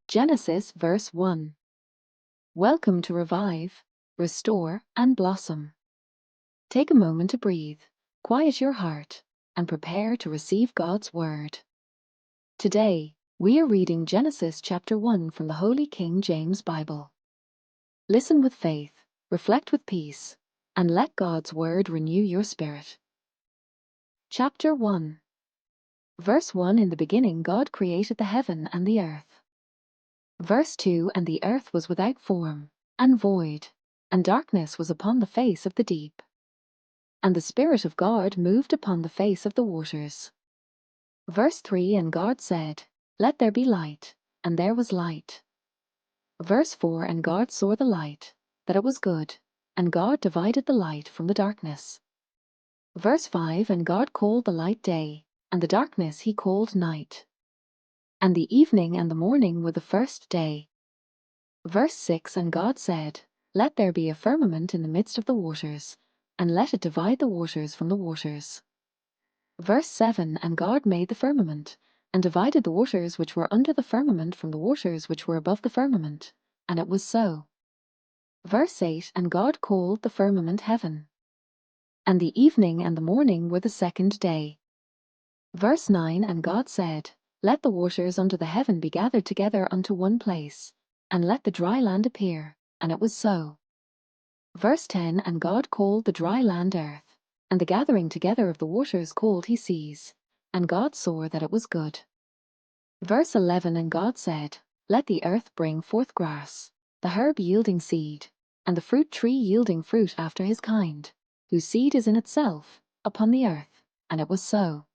Genesis verse 1. Welcome to revive, restore, and blossom. Take a moment to breathe, quiet your heart, and prepare to receive God's word. Today, we are reading Genesis chapter 1 from the Holy King James Bible. Listen with faith, reflect with peace, and let God's word renew your spirit. Chapter 1. Verse 1. In the beginning God created the heaven and the earth. Verse 2. And the earth was without form, and void, and darkness was upon the face of the deep. And the Spirit of God moved upon the face of the waters. Verse 3. And God said, Let there be light, and there was light. Verse 4. And God saw the light, that it was good, and God divided the light from the darkness. Verse 5. And God called the light day, and the darkness he called night. And the evening and the morning were the first day. Verse 6. And God said, Let there be a firmament in the midst of the waters, and let it divide the waters from the waters. Verse 7. And God made the firmament, and divided the waters which were under the firmament from the waters which were above the firmament. And it was so. Verse 8. And God called the firmament heaven. And the evening and the morning were the second day. Verse 9. And God said, Let the waters under the heaven be gathered together unto one place, and let the dry land appear. And it was so. Verse 10. And God called the dry land earth, and the gathering together of the waters called he seas. And God saw that it was good. Verse 11. And God said, Let the earth bring forth grass, the herb yielding seed, and the fruit tree yielding fruit after his kind, whose seed is in itself, upon the earth. And it was so.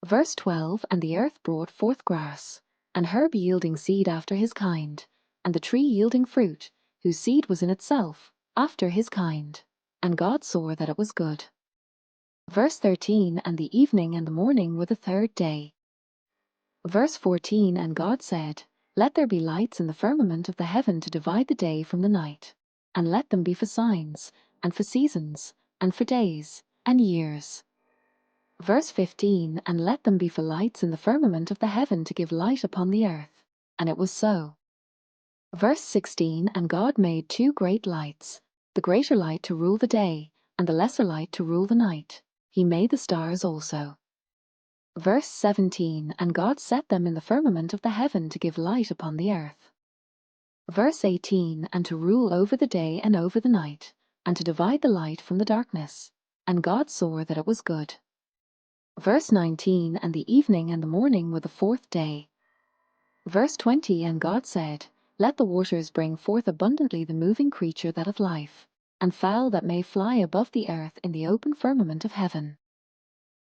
Verse 12. And the earth brought forth grass, and herb yielding seed after his kind, and the tree yielding fruit, whose seed was in itself, after his kind. And God saw that it was good. Verse 13. And the evening and the morning were the third day. Verse 14. And God said, Let there be lights in the firmament of the heaven to divide the day from the night, and let them be for signs, and for seasons, and for days, and years. Verse 15. And let them be for lights in the firmament of the heaven to give light upon the earth. And it was so. Verse 16. And God made two great lights, the greater light to rule the day, and the lesser light to rule the night. He made the stars also. Verse 17. And God set them in the firmament of the heaven to give light upon the earth. Verse 18. And to rule over the day and over the night, and to divide the light from the darkness. And God saw that it was good. Verse 19. And the evening and the morning were the fourth day. Verse 20. And God said, Let the waters bring forth abundantly the moving creature that hath life, and fowl that may fly above the earth in the open firmament of heaven.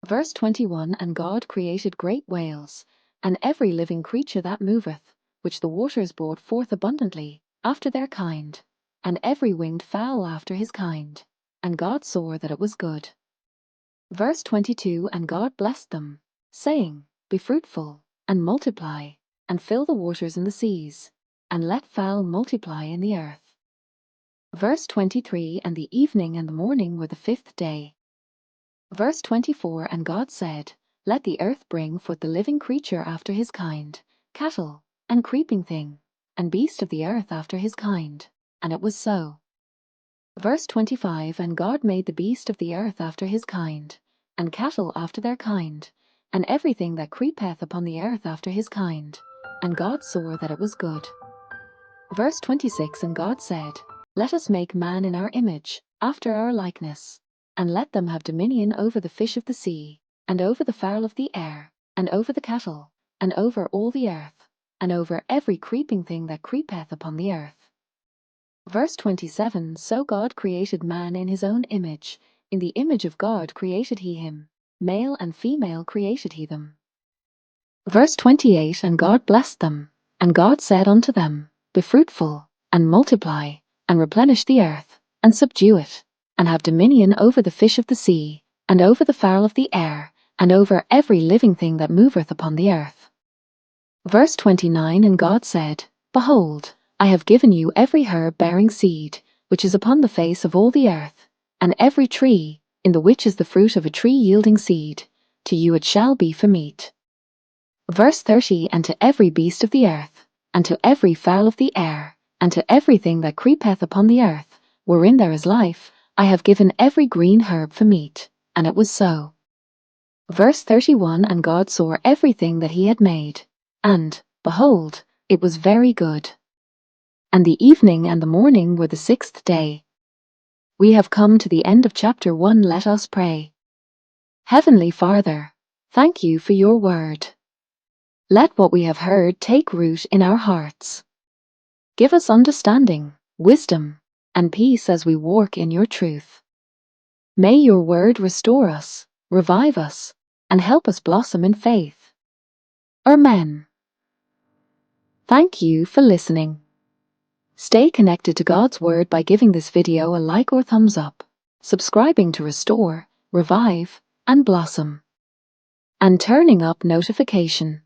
Verse 21. And God created great whales, and every living creature that moveth, which the waters brought forth abundantly, after their kind, and every winged fowl after his kind. And God saw that it was good. Verse 22. And God blessed them, saying, Be fruitful, and multiply, and fill the waters in the seas, and let fowl multiply in the earth. Verse 23. And the evening and the morning were the fifth day. Verse 24. And God said, Let the earth bring forth the living creature after his kind, cattle, and creeping thing, and beast of the earth after his kind. And it was so. Verse 25. And God made the beast of the earth after his kind, and cattle after their kind, and everything that creepeth upon the earth after his kind. And God saw that it was good. Verse 26. And God said, Let us make man in our image, after our likeness, and let them have dominion over the fish of the sea, and over the fowl of the air, and over the cattle, and over all the earth, and over every creeping thing that creepeth upon the earth. Verse 27. So God created man in his own image, in the image of God created he him, male and female created he them. Verse 28. And God blessed them, and God said unto them, Be fruitful, and multiply, and replenish the earth, and subdue it, and have dominion over the fish of the sea, and over the fowl of the air, and over every living thing that moveth upon the earth. Verse 29. And God said, Behold, I have given you every herb bearing seed, which is upon the face of all the earth, and every tree, in the which is the fruit of a tree yielding seed, to you it shall be for meat. Verse 30. And to every beast of the earth, and to every fowl of the air, and to everything that creepeth upon the earth, wherein there is life, I have given every green herb for meat. And it was so. Verse 31. And God saw everything that he had made, and, behold, it was very good. And the evening and the morning were the sixth day. We have come to the end of chapter 1. Let us pray. Heavenly Father, thank you for your word. Let what we have heard take root in our hearts. Give us understanding, wisdom, and peace as we walk in your truth. May your word restore us, revive us, and help us blossom in faith. Amen. Thank you for listening. Stay connected to God's Word by giving this video a like or thumbs up, subscribing to Restore, Revive, and Blossom, and turning up notification.